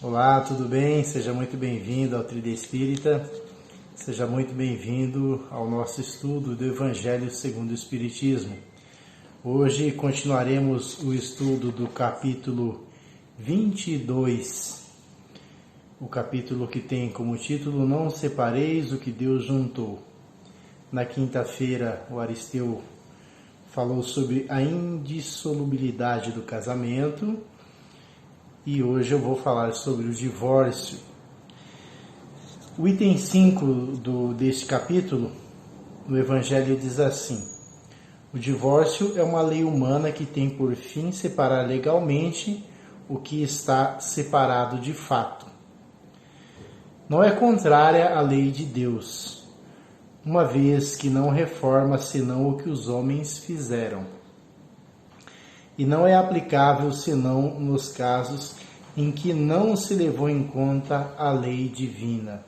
Olá, tudo bem? Seja muito bem-vindo ao Tríade Espírita. Seja muito bem-vindo ao nosso estudo do Evangelho segundo o Espiritismo. Hoje continuaremos o estudo do capítulo 22, o capítulo que tem como título Não separeis o que Deus juntou. Na quinta-feira, o Aristeu falou sobre a indissolubilidade do casamento e hoje eu vou falar sobre o divórcio. O item 5 deste capítulo, no Evangelho, diz assim: o divórcio é uma lei humana que tem por fim separar legalmente o que está separado de fato. Não é contrária à lei de Deus, uma vez que não reforma senão o que os homens fizeram. E não é aplicável senão nos casos em que não se levou em conta a lei divina.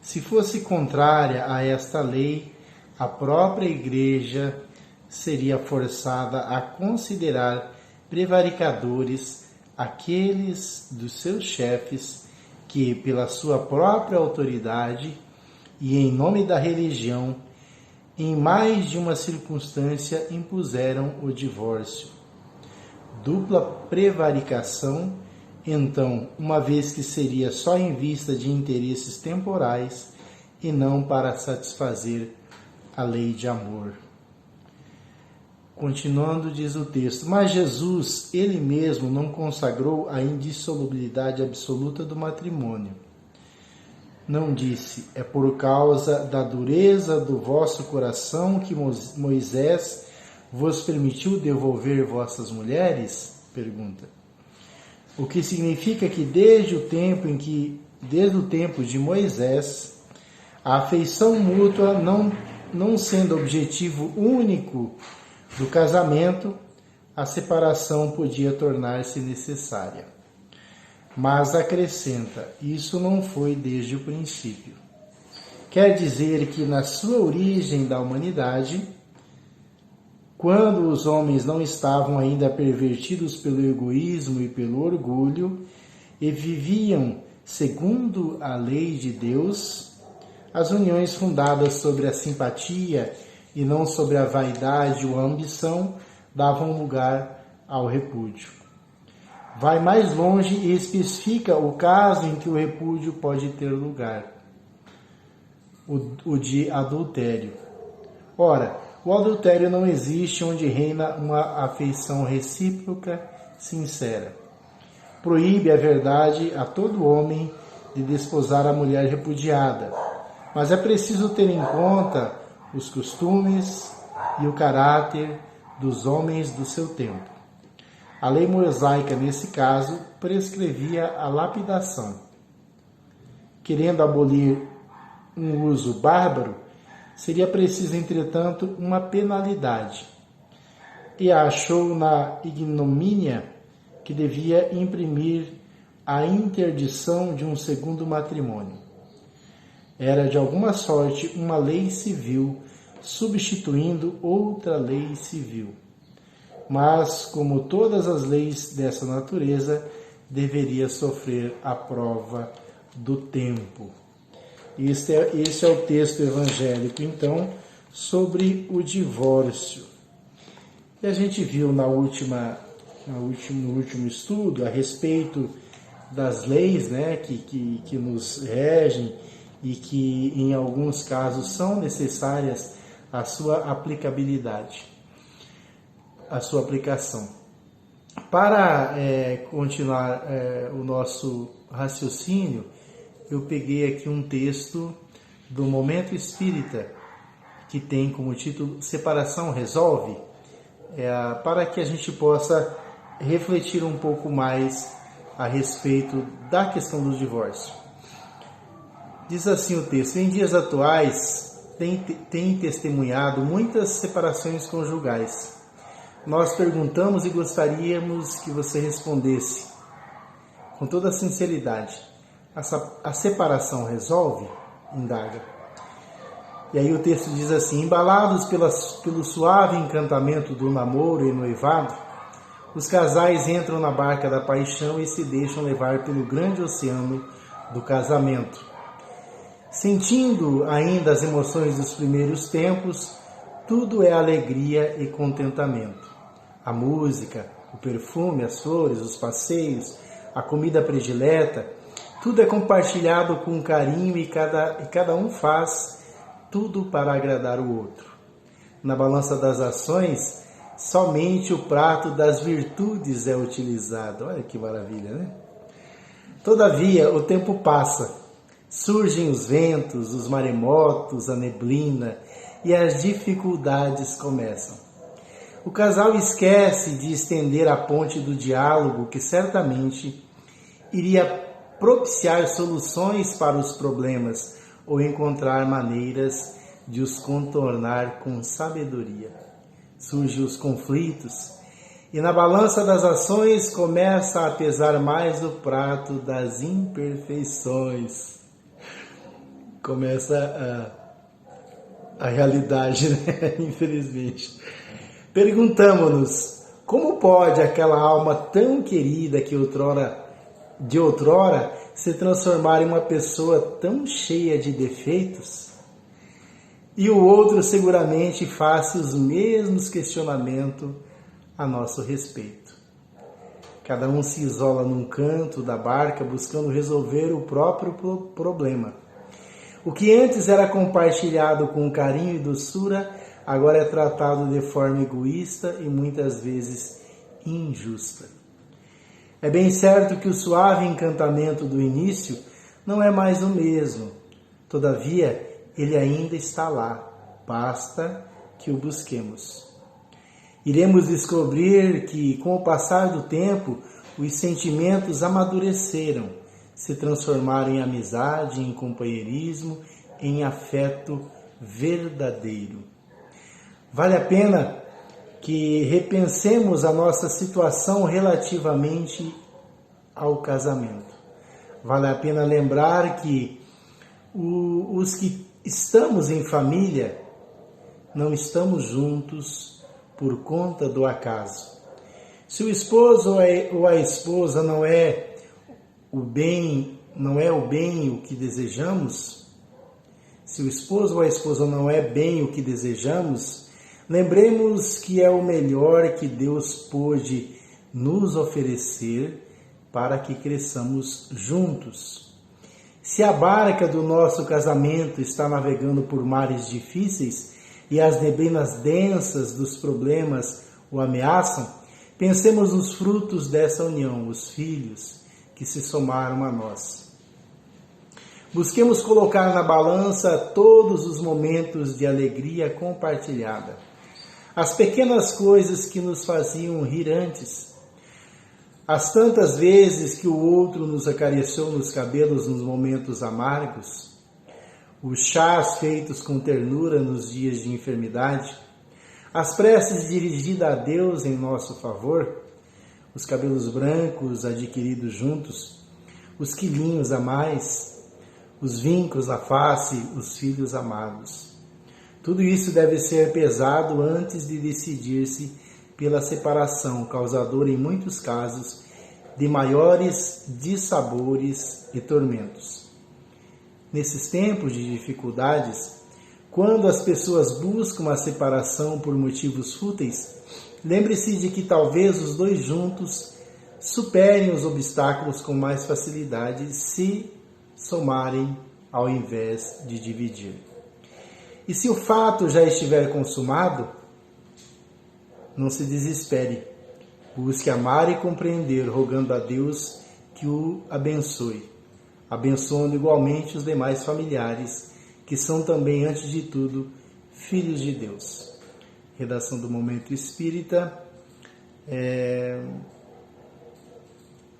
Se fosse contrária a esta lei, a própria Igreja seria forçada a considerar prevaricadores aqueles dos seus chefes que, pela sua própria autoridade e em nome da religião, em mais de uma circunstância impuseram o divórcio. Dupla prevaricação, então, uma vez que seria só em vista de interesses temporais e não para satisfazer a lei de amor. Continuando, diz o texto: mas Jesus, ele mesmo, não consagrou a indissolubilidade absoluta do matrimônio. Não disse: é por causa da dureza do vosso coração que Moisés vos permitiu devolver vossas mulheres? Pergunta. O que significa que desde o tempo de Moisés, a afeição mútua não sendo objetivo único do casamento, a separação podia tornar-se necessária. Mas acrescenta, isso não foi desde o princípio. Quer dizer que na sua origem da humanidade, quando os homens não estavam ainda pervertidos pelo egoísmo e pelo orgulho, e viviam segundo a lei de Deus, as uniões fundadas sobre a simpatia e não sobre a vaidade ou a ambição davam lugar ao repúdio. Vai mais longe e especifica o caso em que o repúdio pode ter lugar, o de adultério. Ora, o adultério não existe onde reina uma afeição recíproca sincera. Proíbe a verdade a todo homem de desposar a mulher repudiada, mas é preciso ter em conta os costumes e o caráter dos homens do seu tempo. A lei mosaica, nesse caso, prescrevia a lapidação. Querendo abolir um uso bárbaro, seria preciso, entretanto, uma penalidade. E achou na ignomínia que devia imprimir a interdição de um segundo matrimônio. Era, de alguma sorte, uma lei civil, substituindo outra lei civil. Mas, como todas as leis dessa natureza, deveria sofrer a prova do tempo. Este é o texto evangélico, então, sobre o divórcio. E a gente viu no último estudo a respeito das leis, né, que nos regem e que, em alguns casos, são necessárias a sua aplicabilidade. A sua aplicação. Para continuar o nosso raciocínio, eu peguei aqui um texto do Momento Espírita, que tem como título Separação Resolve, para que a gente possa refletir um pouco mais a respeito da questão do divórcio. Diz assim o texto: em dias atuais, tem testemunhado muitas separações conjugais. Nós perguntamos e gostaríamos que você respondesse com toda a sinceridade: a separação resolve? Indaga. E aí o texto diz assim: embalados pelo suave encantamento do namoro e noivado, os casais entram na barca da paixão e se deixam levar pelo grande oceano do casamento. Sentindo ainda as emoções dos primeiros tempos, tudo é alegria e contentamento. A música, o perfume, as flores, os passeios, a comida predileta, tudo é compartilhado com carinho e cada um faz tudo para agradar o outro. Na balança das ações, somente o prato das virtudes é utilizado. Olha que maravilha, né? Todavia, o tempo passa. Surgem os ventos, os maremotos, a neblina e as dificuldades começam. O casal esquece de estender a ponte do diálogo que certamente iria propiciar soluções para os problemas ou encontrar maneiras de os contornar com sabedoria. Surgem os conflitos e na balança das ações começa a pesar mais o prato das imperfeições. Começa a realidade, né? Infelizmente. Perguntamos-nos, como pode aquela alma tão querida que de outrora se transformar em uma pessoa tão cheia de defeitos? E o outro seguramente faz os mesmos questionamentos a nosso respeito. Cada um se isola num canto da barca buscando resolver o próprio problema. O que antes era compartilhado com carinho e doçura, agora é tratado de forma egoísta e muitas vezes injusta. É bem certo que o suave encantamento do início não é mais o mesmo. Todavia, ele ainda está lá. Basta que o busquemos. Iremos descobrir que, com o passar do tempo, os sentimentos amadureceram, se transformaram em amizade, em companheirismo, em afeto verdadeiro. Vale a pena que repensemos a nossa situação relativamente ao casamento. Vale a pena lembrar que os que estamos em família não estamos juntos por conta do acaso. Se o esposo ou a esposa não é o bem o que desejamos, se o esposo ou a esposa não é bem o que desejamos, lembremos que é o melhor que Deus pôde nos oferecer para que cresçamos juntos. Se a barca do nosso casamento está navegando por mares difíceis e as neblinas densas dos problemas o ameaçam, pensemos nos frutos dessa união, os filhos que se somaram a nós. Busquemos colocar na balança todos os momentos de alegria compartilhada, as pequenas coisas que nos faziam rir antes, as tantas vezes que o outro nos acariciou nos cabelos nos momentos amargos, os chás feitos com ternura nos dias de enfermidade, as preces dirigidas a Deus em nosso favor, os cabelos brancos adquiridos juntos, os quilinhos a mais, os vincos à face, os filhos amados. Tudo isso deve ser pesado antes de decidir-se pela separação, causadora em muitos casos de maiores dissabores e tormentos. Nesses tempos de dificuldades, quando as pessoas buscam a separação por motivos fúteis, lembre-se de que talvez os dois juntos superem os obstáculos com mais facilidade se somarem ao invés de dividir. E se o fato já estiver consumado, não se desespere. Busque amar e compreender, rogando a Deus que o abençoe, abençoando igualmente os demais familiares, que são também, antes de tudo, filhos de Deus. Redação do Momento Espírita,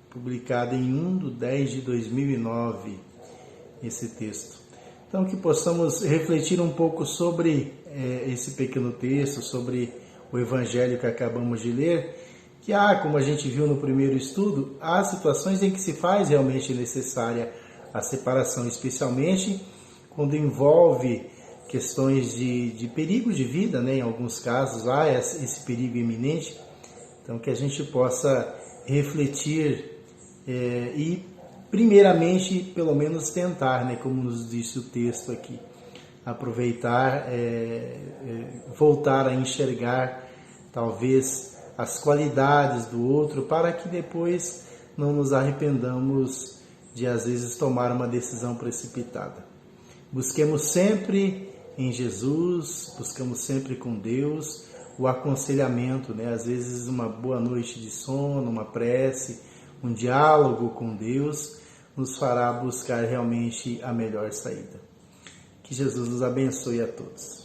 publicada em 1/10/2009, esse texto. Então, que possamos refletir um pouco sobre esse pequeno texto, sobre o Evangelho que acabamos de ler, que como a gente viu no primeiro estudo, há situações em que se faz realmente necessária a separação, especialmente quando envolve questões de perigo de vida, né? Em alguns casos há esse perigo iminente, Então, que a gente possa refletir e, primeiramente, pelo menos tentar, né, como nos disse o texto aqui, aproveitar, voltar a enxergar, talvez, as qualidades do outro, para que depois não nos arrependamos de, às vezes, tomar uma decisão precipitada. Busquemos sempre em Jesus, buscamos sempre com Deus o aconselhamento, né? Às vezes uma boa noite de sono, uma prece, um diálogo com Deus nos fará buscar realmente a melhor saída. Que Jesus nos abençoe a todos.